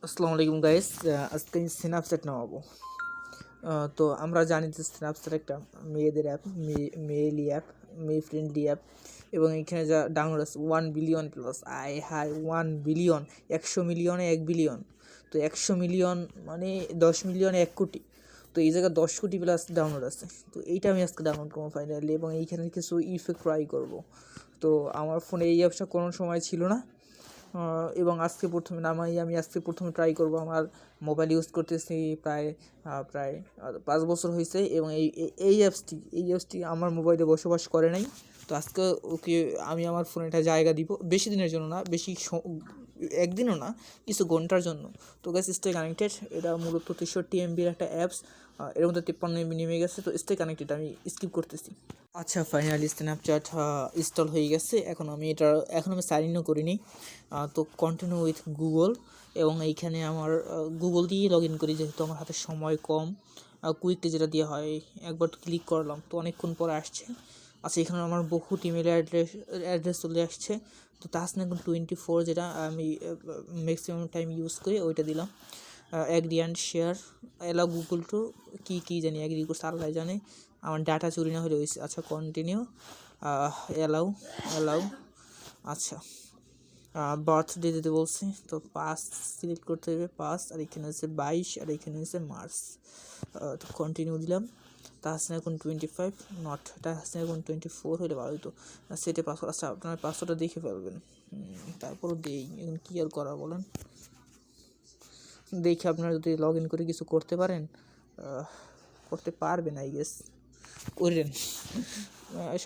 আসসালামু আলাইকুম গাইস। আজকে আমি স্ন্যাপচ্যাট নামাবো। তো আমরা জানি যে স্ন্যাপচ্যাট একটা মেয়েদের অ্যাপ, মেয়েলি অ্যাপ, মেয়ে ফ্রেন্ডলি অ্যাপ, এবং এখানে যা ডাউনলোড আছে 1 বিলিয়ন প্লাস। আয় হাই, 1 বিলিয়ন! 100 মিলিয়নে 1 বিলিয়ন, তো 100 মিলিয়ন মানে 10 মিলিয়নে 1 কোটি। তো এই জায়গায় 10 কোটি প্লাস ডাউনলোড আছে। তো এইটা আমি আজকে ডাউনলোড করবো ফাইনালি, এবং এইখানে কিছু ইফেক্ট ট্রাই করবো। তো আমার ফোনে এই অ্যাপসটা কোনো সময় ছিল না, এবং আমি আজকে প্রথমে ট্রাই করব। আমার মোবাইল ইউজ করতেছি প্রায় 5 বছর হয়েছে, এবং এই অ্যাপসটি আমার মোবাইলে বসবাস করে নাই। তো আজকে ওকে আমি আমার ফোনে একটা জায়গা দিব, বেশি দিনের জন্য না, একদিনও না, কিছু ঘন্টার জন্য। তো গাইস, স্টে কানেক্টেড। এটা মূলত 63 MBর একটা অ্যাপস, এর মধ্যে 53 MB নেমে গেছে। তো স্টে কানেক্টেড, আমি স্কিপ করতেছি। আচ্ছা, ফাইনালি স্ন্যাপচ্যাট ইনস্টল হয়ে গেছে। এখন আমি সাইন ইনও করিনি। তো কন্টিনিউ উইথ গুগল, এবং এইখানে আমার গুগল দিয়েই লগ ইন করি, যেহেতু আমার হাতে সময় কম। কুইকলি যেটা দেওয়া হয়, একবার ক্লিক করলাম তো অনেকক্ষণ পরে আসছে। আচ্ছা, এখানে আমার বহুত ইমেল অ্যাড্রেস চলে আসছে। তো তাসনিম 24, যেটা আমি ম্যাক্সিমাম টাইম ইউজ করি, ওইটা দিলাম। Agree and share, allow Google to কী জানি অ্যাগ্রি করছে, আল্লাহ জানে। আমার ডাটা চুরি না হলে হয়েছে। আচ্ছা, কন্টিনিউ, অ্যালাউ অ্যালাউ। আচ্ছা, বার্থডে দিতে বলছি, তো 5 সিলেক্ট করতে হবে, 5, আর এখানে হচ্ছে 22, আর এখানে হচ্ছে মার্চ। তো কন্টিনিউ দিলাম। তাহসিন এখন 25, নট তাহসিন এখন 24 হলে ভালো হতো। সেটে পাসওয়ার্ড, আচ্ছা আপনার পাসওয়ার্ডটা দেখে ফেলবেন। তারপরও দেই, এখন কী আর করা বলেন। দেখে আপনারা যদি লগ ইন করে কিছু করতে পারেন, করতে পারবেন, আই গেস করেন,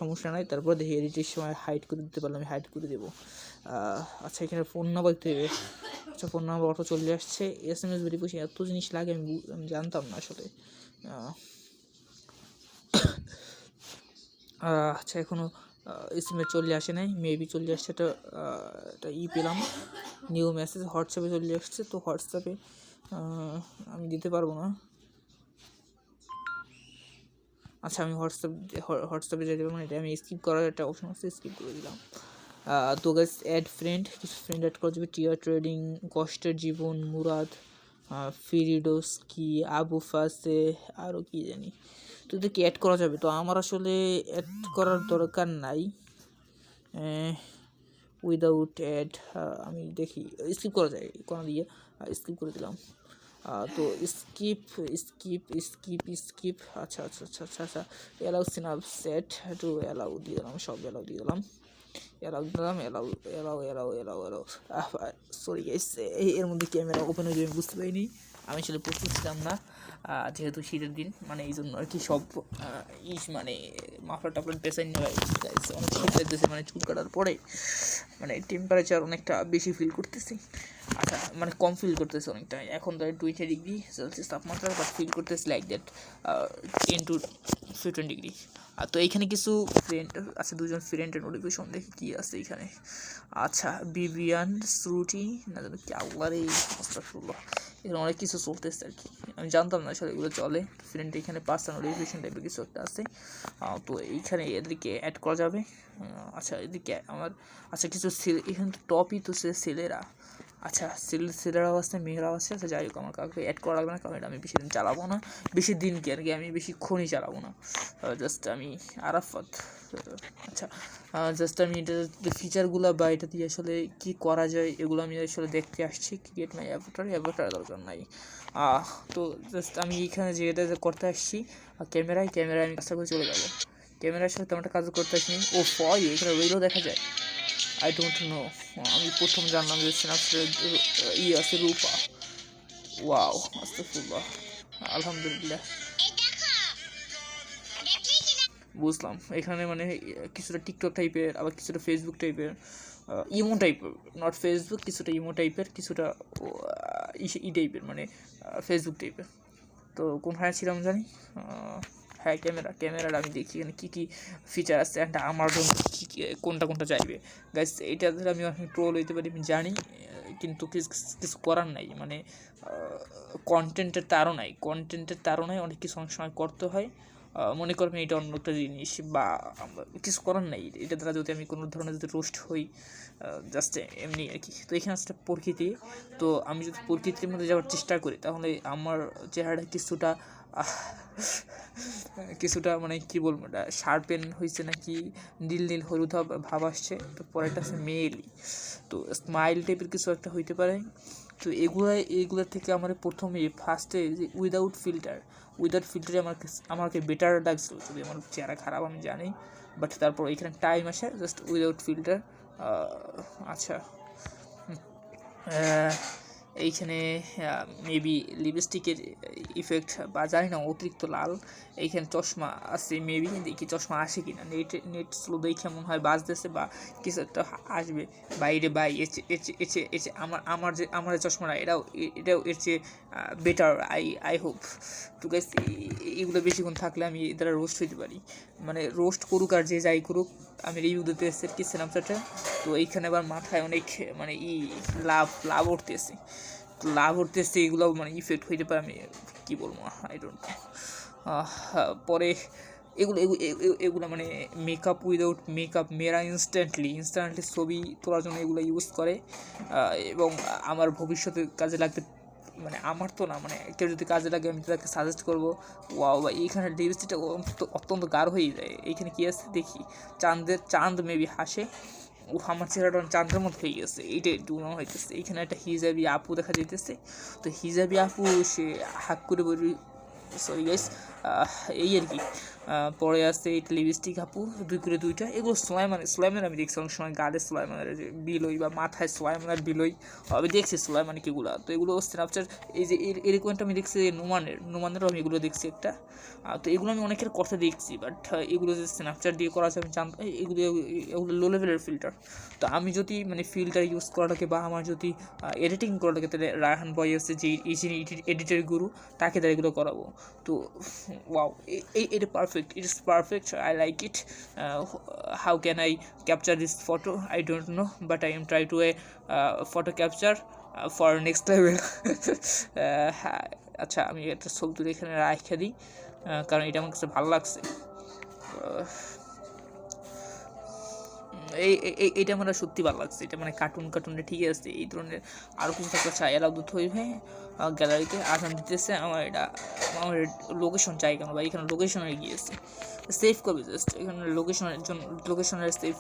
সমস্যা নাই। তারপর দেখি এডিটের সময় হাইড করে দিতে পারলে আমি হাইড করে দেবো। আচ্ছা, এখানে ফোন নাম্বার দিতে হবে। আচ্ছা, ফোন নাম্বার অটো চলে আসছে। SMS ভেরিফিকেশন, এত জিনিস লাগে আমি জানতাম না আসলে। আচ্ছা, এখনও SMS চলে আসে নাই, মেবি চলে আসছে। এটা পেলাম, নিউ মেসেজ হোয়াটসঅ্যাপে চলে আসছে। তো হোয়াটসঅ্যাপে আমি দিতে পারবো না। আচ্ছা, আমি হোয়াটসঅ্যাপে যেতে পারবো না, এটা আমি স্কিপ করার একটা অপশন আছে, স্কিপ করে দিলাম। তো গাইস, অ্যাড ফ্রেন্ড, কিছু ফ্রেন্ড অ্যাড করা যাবে। টিয়ার ট্রেডিং, কষ্টের জীবন, মুরাদ, ফিরিডোস্কি, আবু ফাসে, আরও কি জানি। তো এদেরকে অ্যাড করা যাবে। তো আমার আসলে অ্যাড করার দরকার নাই। উইদাউট অ্যাড, আমি দেখি স্কিপ করা যায় কোনো দিয়ে, স্কিপ করে দিলাম। তো স্কিপ স্কিপ স্কিপ স্কিপ। আচ্ছা আচ্ছা আচ্ছা আচ্ছা আচ্ছা, অ্যালাউ স্ন্যাপচ্যাট টু অ্যালাউ দিয়ে দিলাম, সব অ্যালাউ দিয়ে দিলাম, অ্যালাউ দিলাম, allow allow allow allow allow. Sorry guys, এর মধ্যে ক্যামেরা ওপেন হয়ে যাবে, আমি বুঝতে পারিনি। আমি আসলে প্রস্তুত ছিলাম না, যেহেতু শীতের দিন, মানে এই জন্য আর কি সব মানে মাফলার টাফলার পেছাই নেওয়া গাইস। অনেক শীত লাগতেছে, মানে চুল কাটার পরে মানে টেম্পারেচার অনেকটা বেশি ফিল করতেছি। আচ্ছা, মানে কম ফিল করতেছে অনেকটা। এখন তো 20 ডিগ্রি সেলসিয়াস তাপমাত্রা, বাট ফিল করতেছে লাইক দ্যাট 10 to 15 ডিগ্রি। আর তো এইখানে কিছু ফ্রেন্ড আছে, দুজন ফ্রেন্ডের নোটিফিকেশন দেখি কী আছে এইখানে। আচ্ছা, বিবিয়ান শ্রুটি, না জানো কি আল্লাহর এই আস্তাগফিরুল্লাহ, এখানে অনেক কিছু চলতেছে আর কি, আমি জানতাম না আসলে এগুলো চলে। ফ্রেন্ড এখানে পার্সোনাল নোটিফিকেশন টাইপের কিছু একটা আছে। তো এইখানে এদেরকে অ্যাড করা যাবে। আচ্ছা, এদিকে আমার, আচ্ছা কিছু এখানে তো টপই তো ছেলেরা। আচ্ছা, ছেলেরাও আছে, মেয়েরাও আছে। আচ্ছা, যাই হোক, আমার কাউকে অ্যাড করা লাগবে না, কারণ এটা আমি বেশি দিন চালাবো না, বেশি দিন কি আর কি, আমি বেশিক্ষণই চালাবো না। জাস্ট আমি আরাফাত। আচ্ছা, জাস্ট আমি এটা ফিচারগুলো বা এটা দিয়ে আসলে কী করা যায় এগুলো আমি আসলে দেখতে আসছি। ক্রিয়েট মাই অ্যাভাটার দরকার নাই। তো জাস্ট আমি এইখানে যে এটা করতে আসছি, ক্যামেরায় আমি কাজটা করে চলে যাবো। ক্যামেরার সাথে তেমন একটা কাজ করতে আসিনি। ও ফয়, এখানে রইলও দেখা যায়, আই ডোন্ট নো। আমি প্রথম জানলাম যে স্ন্যাপচ্যাটের আছে রূপা। ওয়াও, আস্তাগফিরুল্লাহ, আলহামদুলিল্লাহ, বুঝলাম। এখানে মানে কিছুটা টিকটক টাইপের, আবার কিছুটা ফেসবুক টাইপের, ইমো টাইপের, নট ফেসবুক, কিছুটা ইমো টাইপের, কিছুটা টাইপের, মানে ফেসবুক টাইপের। তো কোনখানে ছিলাম জানি। হ্যাঁ, ক্যামেরার আমি দেখি এখানে কী কী ফিচার আছে, অ্যান্ড আমার জন্য কী কোনটা চাইবে। গাইস, এইটা ধরে আমি অনেক ট্রোল হইতে পারি, আমি জানি, কিন্তু কিছু করার নাই। মানে কন্টেন্টের তারও নাই, অনেক কিছু অনেক সময় করতে হয়। মনে করবেন এটা অন্য একটা জিনিস বা কিছু করার নাই, এটা দ্বারা যদি আমি কোনো ধরনের যদি রোস্ট হই জাস্ট এমনি আর কি। তো এখানে আসলে প্রকৃতি, তো আমি যদি প্রকৃতির মধ্যে যাওয়ার চেষ্টা করি তাহলে আমার চেহারাটা কিছুটা মানে কী বলবো, এটা শার্পেন হয়েছে নাকি নীল নীল হলুদ ভাব আসছে। তো পরেরটা আছে মেয়েলি, তো স্মাইল টাইপের কিছু একটা হইতে পারে। তো এগুলোর থেকে আমার প্রথমে ফার্স্টে যে উইদাউট ফিল্টারে আমাকে বেটার লাগছিল, যদি আমার চেহারা খারাপ আমি জানি, বাট তারপর এখানে টাইম আসে জাস্ট উইদাউট ফিল্টার। আচ্ছা, এইখানে মেবি লিপস্টিকের ইফেক্ট বা জানি না, অতিরিক্ত লাল। এইখানে চশমা আছে মেবি, দেখি চশমা আসে কিনা, নেট স্লো দেখে মনে হয় বাজতেছে বা কিছু একটা আসবে। বাইরে বাই এর আমার যে চশমাটা এটাও এর চেয়ে বেটার, আই হোপ। তো গাইস এগুলো বেশিক্ষণ থাকলে আমি এদের রোস্ট হইতে পারি, মানে রোস্ট করুক আর যে যাই করুক, আমি রিভিউ দিতে এসেছি আর কি স্ন্যাপচ্যাটে। তো এইখানে আবার মাথায় অনেক মানে লাভ উঠতেছে এগুলো মানে ইফেক্ট হইতে পারে, আমি কী বলবো, আই ডোন্ট নো। পরে এগুলো মানে উইদাউট মেকআপ মেয়েরা ইনস্ট্যান্টলি ছবি তোলার জন্য এগুলো ইউজ করে, এবং আমার ভবিষ্যতে কাজে লাগতে, মানে আমার তো না, মানে কেউ যদি কাজে লাগে আমি তাকে সাজেস্ট করবো। ওয়াও ভাই, এইখানে লিপস্টিকটা অত্যন্ত গাঢ় হয়ে যায়। এইখানে কী আছে দেখি, চাঁদ মেবি হাসে। ও আমার চেহারাটা চাঁদের মতো হয়ে গেছে, এইটাই একটু মনে হইতেছে। এইখানে একটা হিজাবি আপু দেখা যাইতেছে, তো হিজাবি আপু সে হাক করে বলি, সরি গাইস, এই আর কি। পরে আছে এটা লিপস্টিক আপু, দুইটা এগুলো সোলাইমান আমি দেখছি অনেক সময় গালে সোলাইমানের বিলই বা মাথায় সোলাইমানের বিলই আমি দেখছি সোলাইমানিক এগুলো। তো এগুলো স্ন্যাপচ্যাট, এই যে এরকম একটা আমি দেখছি নোমানেরও আমি এগুলো দেখছি একটা। তো এগুলো আমি অনেকের কথা দেখছি, বাট এগুলো যে স্ন্যাপচ্যাট দিয়ে করা আছে আমি জানতাম। এগুলো লো লেভেলের ফিল্টার। তো আমি যদি মানে ফিল্টার ইউজ করাটাকে বা আমার যদি এডিটিং করাটাকে, তাহলে রায়হান বয় আছে যে এডিটের গুরু, তাকে দ্বারা এগুলো করাবো। তো ওয়াও, এটা perfect, I like it. How can I capture this photo? I don't know, but I am trying to photo capture for next level. আচ্ছা, আমি একটা ছবি তুলে এখানে রাখা দিই, কারণ এটা আমার কাছে ভালো লাগছে। এইটা আমার সত্যি ভালো লাগছে, এটা মানে কার্টুনে ঠিক আছে। এই ধরনের আরও কিছু থাকলে চাই, এলাও দুধ হইবে গ্যালারিতে আসান দিতেছে। আমার লোকেশন চাই কেন বা এখানে লোকেশনে গিয়েছে সেভ করবে, জাস্ট এখানে লোকেশনের সেভ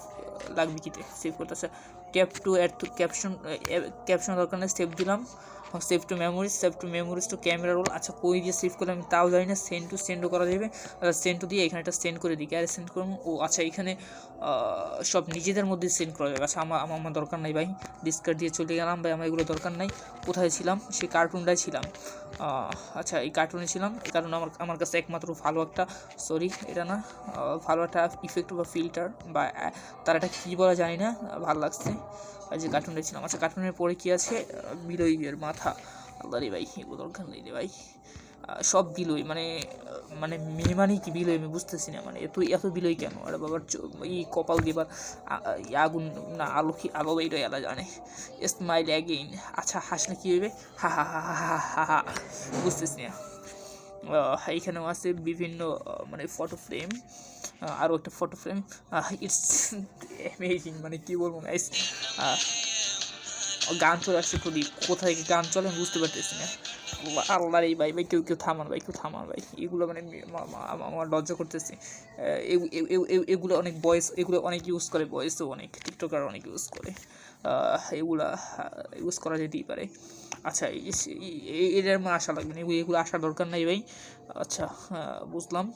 লাগবে কিতে সেভ করতেছে। Tap to add to caption দরকার নেই, সেভ দিলাম। Save to memories to camera roll. আচ্ছা, কই দিয়ে সেভ করলে আমি তাও জানি না। সেন্ডও করা যাবে, সেন্ড দিয়ে এখানে একটা সেন্ড করে দিই। ক্যারে সেন্ড করবো। ও আচ্ছা, এখানে সব নিজেদের মধ্যে সেন্ড করা যাবে। আচ্ছা, আমার দরকার নাই ভাই, ডিসকার্ড দিয়ে চলে গেলাম ভাই, আমার এগুলো দরকার নাই। কোথায় ছিলাম? সেই কার্টুনটাই ছিলাম। আচ্ছা, এই কার্টুনে ছিলাম, এই কারণে আমার কাছে একমাত্র ভালো একটা, সরি এটা না, ভালো একটা ইফেক্ট বা ফিল্টার বা তার একটা কী বলা জানি না, ভালো লাগছে যে কার্টুনটা ছিলাম। আচ্ছা, কার্টুনের পরে কী আছে? বিলইয়ের মাথা। আল্লাহ রে ভাই, এগুলো দরকার নেই রে ভাই, সব বিলই মানে মেয়ে কি বিলই আমি বুঝতেছি না, মানে এত বিলই কেন? আর বাবার কপাল দিবার আগুন না, আলো এইটা এলা জানে। Smile again. আচ্ছা, হাসলে কী হইবে? হা হা হা হা হা হা হা, বুঝতেছি না। এইখানেও আছে বিভিন্ন মানে ফটো ফ্রেম, আরও একটা ফটো ফ্রেম। ইটস অ্যামেজিং, মানে কী বলবো গাইস। গান চলে আসছে খুবই, কোথায় গান চলে আমি বুঝতে পারতেছি না। আল্লাহর এই ভাই কেউ থামান ভাই, এগুলো মানে আমার লজ্জা করতেছে। এগুলো অনেক এগুলো অনেক ইউজ করে, বয়েসও অনেক টিকটকার অনেক ইউজ করে, এগুলা ইউজ করা যেতেই পারে। আচ্ছা, এদের আমার আশা লাগবে না, এগুলো আসার দরকার নাই ভাই। আচ্ছা, বুঝলাম।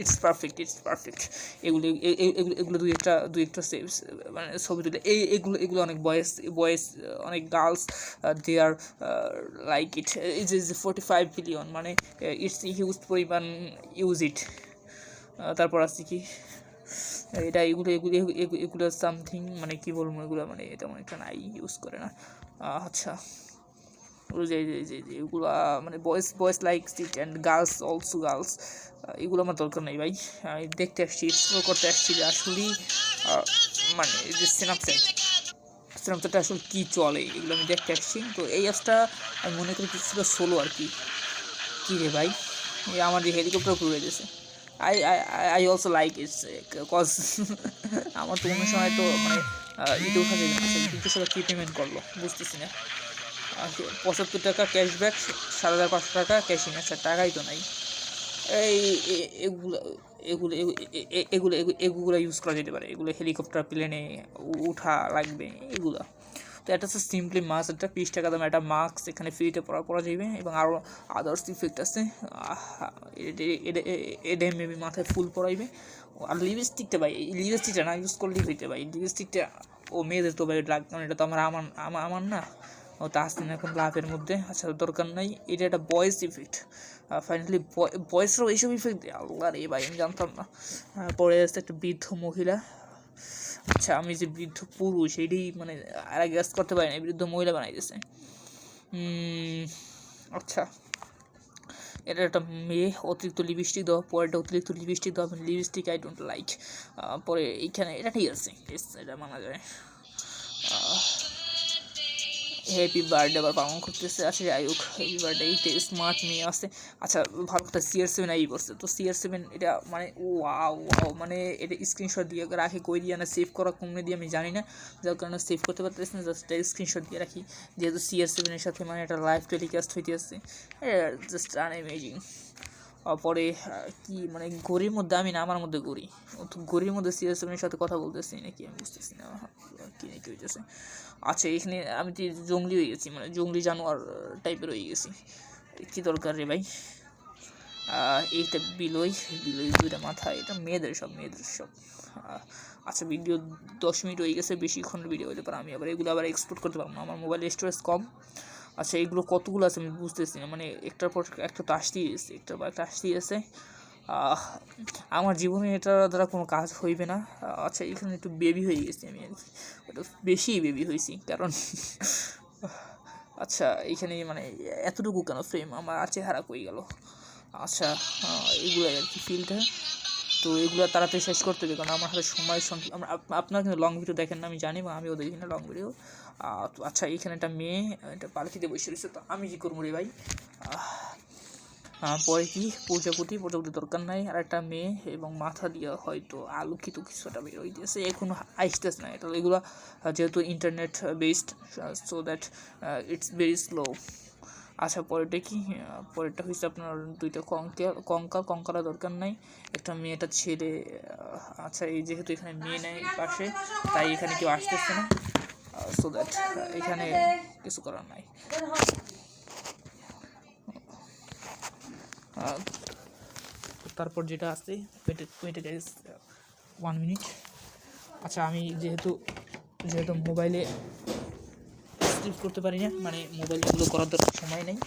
It's perfect. এগুলো দুই একটা সেভস মানে ছবি তুলে এগুলো অনেক বয়েস অনেক girls they are like it. Is 45 billion, মানে ইটস হিউজ পরিমাণ ইউজ ইট। তারপর আছে কি এটা, এগুলো সামথিং, মানে কী বলবো, এগুলো মানে তেমন একটা নাই, ইউজ করে না। আচ্ছা, এগুলো মানে বয়েস like it and girls also girls. এগুলো আমার দরকার নেই ভাই, আমি দেখতে আসছি, এক্সপ্লোর করতে আসছি যে আসলেই মানে যে স্ন্যাপচ্যাটটা আসলে কী চলে, এগুলো আমি দেখতে আসছি। তো এই অ্যাপসটা আমি মনে করি কিছু ছিল সোলো আর কি। কী রে ভাই, এই আমার যে হেলিকপ্টার ঘুরে গেছে। I also like it's cause আমার তো অন্য সময় তো মানে ইতে উঠা যাবে না। আচ্ছা কিন্তু সেটা কী পেমেন্ট করলো বুঝতেছি না। 75 টাকা ক্যাশব্যাক, 7,500 টাকা ক্যাশিং। আচ্ছা টাকাই তো নাই। এই এগুলো এগুলো এগুলো এগুলো ইউজ করা যেতে পারে, এগুলো হেলিকপ্টার প্লেনে উঠা লাগবে এগুলো। তো এটা হচ্ছে সিম্পলি মাস্ক, একটা 20 টাকা দামে একটা মাস্ক এখানে ফ্রিতে পরা যাবে এবং আরও আদার্স ইফেক্ট আছে। এটা মেবি মাথায় ফুল পরাইবে। আর লিপস্টিকটা ভাই, লিপস্টিকটা না ইউজ করলেই হইতে ভাই, লিপস্টিকটা ও মেয়েদের তো ভাই লাগবে, কারণ এটা তো আমার না, ও তাহসিন এখন লাভের মধ্যে। আচ্ছা দরকার নাই, এটা একটা বয়েস ইফেক্ট। ফাইনালি বয়েসরাও এইসব ইফেক্ট দেয়, আল্লাহ রে ভাই আমি জানতাম না। পরে আসছে একটা বৃদ্ধ মহিলা। আচ্ছা আমি যে বৃদ্ধ পুরুষ এটাই মানে আর গ্যাস করতে পারি না, বৃদ্ধ মহিলা বানাই দিয়েছে। আচ্ছা এটা একটা মেয়ে, অতিরিক্ত লিপস্টিক দেওয়া, পরেরটা অতিরিক্ত লিপস্টিক দেওয়া, লিপস্টিক আই ডোন্ট লাইক। পরে এইখানে এটা ঠিক আছে, এটা মানা যায়। হ্যাপি বার্থডে আবার পালন করতেছে। আচ্ছা যাই হোক, হ্যাপি বার্থডে। এইটা স্মার্ট মেয়ে আছে। আচ্ছা ভালো কথা, CR7 আই করছে। তো CR7 এটা মানে ওয়াও মানে এটা স্ক্রিনশট দিয়ে রাখি, কই দিয়ে না সেভ করা কমে দিয়ে আমি জানি না, যার কারণে সেভ করতে পারতেছি না, জাস্ট স্ক্রিনশট দিয়ে রাখি, যেহেতু CR7 এর সাথে মানে একটা লাইভ টেলিকাস্ট হইতে আসছে। জাস্ট আনএমেজিং। পরে কি মানে ঘড়ির মধ্যে আমি না, আমার মধ্যে ঘড়ি, তো ঘড়ির মধ্যে CR7 এর সাথে কথা বলতেছি নাকি আমি বুঝতেছি না কি নাকি হইতেছে। আচ্ছা এখানে আমি তো জঙ্গলি হয়ে গেছি, মানে জঙ্গলি জানোয়ার টাইপের হয়ে গেছি। কী দরকার রে ভাই। এইটা বিলই দুইটা মাথা, এটা মেয়েদের সব। আচ্ছা ভিডিও 10 মিনিট হয়ে গেছে, বেশিক্ষণ ভিডিও হতে পারে, আমি আবার এগুলো আবার এক্সপোর্ট করতে পারবো না, আমার মোবাইলের স্টোরেজ কম। আচ্ছা এগুলো কতগুলো আছে আমি বুঝতেছি না, মানে একটার পর একটা তো আসতেই আছে, একটার পর একটা আসতেই আছে। আমার জীবনে এটার দ্বারা কোনো কাজ হইবে না। আচ্ছা এখানে একটু বেবি হয়ে গেছি আমি আর কি, ওটা বেশি বেবি হয়েছি কারণ আচ্ছা এইখানে মানে এতটুকু কেন ফ্রেম, আমার চেহারা কই গেল। আচ্ছা এগুলোই আর কি ফিল্টার। তো এগুলো তাড়াতাড়ি শেষ করতে হবে, কারণ আমার হাতে সময় সংখ্যা। আপনারা কিন্তু লং ভিডিও দেখেন না আমি জানি, বা আমিও দেখি না লং ভিডিও। তো আচ্ছা এখানে একটা মেয়ে, এটা পালকিতে বসে রয়েছে, তো আমি কী করবো রে ভাই। পরে কি প্রজাপতি দরকার নাই, আর একটা মেয়ে এবং মাথা দিয়ে হয়তো আলোকিত কিছুটা বের হইতেছে, এখন আসতেছে না। এটা এগুলো যেহেতু internet based, so that it's very slow. আচ্ছা পরেরটা কি, পরেরটা হচ্ছে আপনার দুইটা কঙ্কালা দরকার নাই, একটা মেয়েটা ছেলে। আচ্ছা এই যেহেতু এখানে মেয়ে নেই পাশে, তাই এখানে কেউ আসতেছে না, সো দ্যাট এখানে কিছু করার নাই। তারপর যেটা আছে ওইটা গাইজ 1 মিনিট। আচ্ছা আমি যেহেতু মোবাইলে স্ক্রিপ করতে পারি না, মানে মোবাইলগুলো করার দরকার সময় নেই।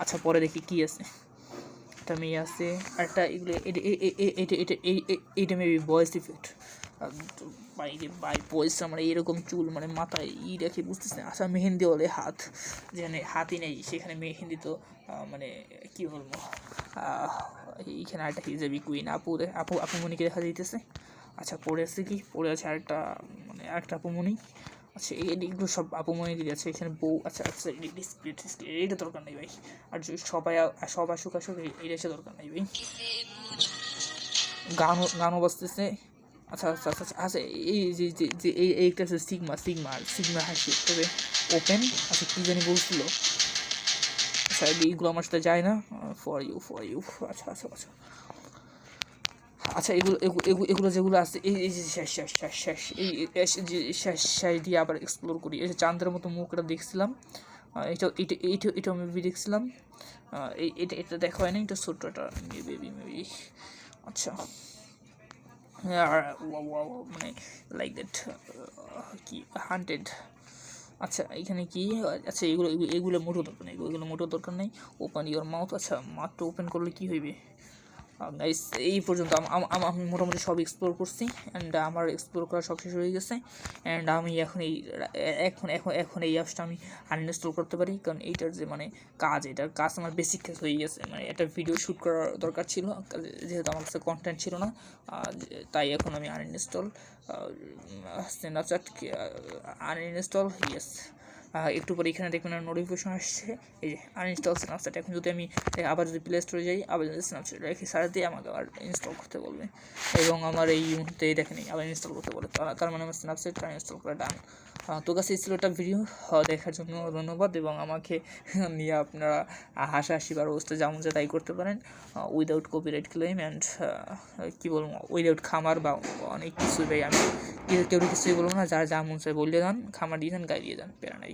আচ্ছা পরে দেখি কী আছে, একটা মেয়ে আছে, আর একটা এগুলো এইটা maybe voice effect. By voice মানে এরকম চুল, মানে মাথায় রেখে বুঝতেছে না। আচ্ছা মেহেন্দি হলে হাত, যেখানে হাতই নেই সেখানে মেহেন্দি, তো মানে কী বলবো। এইখানে আরেকটা হিজাবি কুইন আপুমণিকে দেখা যাইতেছে। আচ্ছা পড়ে আছে কি, পড়ে আছে আরেকটা মানে আরেকটা আপুমণি। আচ্ছা এইগুলো সব আপুমণি দিয়ে আছে, এখানে বউ। আচ্ছা এইটা দরকার নেই ভাই, আর সব আসুক এইটা এসে দরকার নেই ভাই। গানও বাজতেছে। আচ্ছা এই যে এইটা আছে সিগমা হাসি, তবে ওপেন। আচ্ছা কী জানি বলছিল। আচ্ছা এইগুলো আমার সাথে যায় না। ফর ইউ আচ্ছা এগুলো যেগুলো আছে, এই যে শেষ দিয়ে আবার এক্সপ্লোর করি। এই যে চাঁদের মতো মুখটা দেখছিলাম, এটা মেবি দেখছিলাম। এটা দেখা হয় না, এটা ছোট্টটা মেবি। আচ্ছা মানে লাইক দ্যাট কি হান্টেড। আচ্ছা এখানে কি, আচ্ছা এগুলো মোটো দরকার নেই। Open your mouth. আচ্ছা মাউথটা ওপেন করলে কি হইবে গাইস। এই পর্যন্ত আমি মোটামুটি সব এক্সপ্লোর করছি, অ্যান্ড আমার এক্সপ্লোর করা সব শেষ হয়ে গেছে। অ্যান্ড আমি এখন এই অ্যাপসটা আমি আনইনস্টল করতে পারি, কারণ এইটার যে মানে এটার কাজ আমার বেসিক কাজ হয়ে গেছে। মানে একটা ভিডিও শ্যুট করার দরকার ছিল, যেহেতু আমার কাছে কন্টেন্ট ছিল না, তাই এখন আমি আনইনস্টল স্ন্যাপচ্যাট ইয়েস একটু পরে এখানে দেখবেন নোটিফিকেশন আসছে, এই যে আনইনস্টল স্ন্যাপচ্যাট। এখন যদি আমি আবার যদি প্লে স্টোরে যাই, আবার যদি স্ন্যাপচ্যাট রেখে সার্চ দিয়ে আমাকে আবার ইনস্টল করতে বলবে, এবং আমার এই মুহূর্তে দেখেনি আবার ইনস্টল করতে বলে, তার মানে আমার স্ন্যাপচ্যাটটা ইনস্টল করা ডান। তো কাছে ছিল একটা ভিডিও দেখার জন্য ধন্যবাদ, এবং আমাকে নিয়ে আপনারা হাসাহাসি বা রোস্টে যেমন যে তাই করতে পারেন, উইদাউট কপিরাইট ক্লেম অ্যান্ড কী বলবো, উইদাউট খামার বা অনেক কিছুই ভাই। আমি কেউ কিছুই বলবো না, যার যা মন চায় বললে যান, খামার দিয়ে যান, গায়ে দিয়ে যান, প্যারা নাই।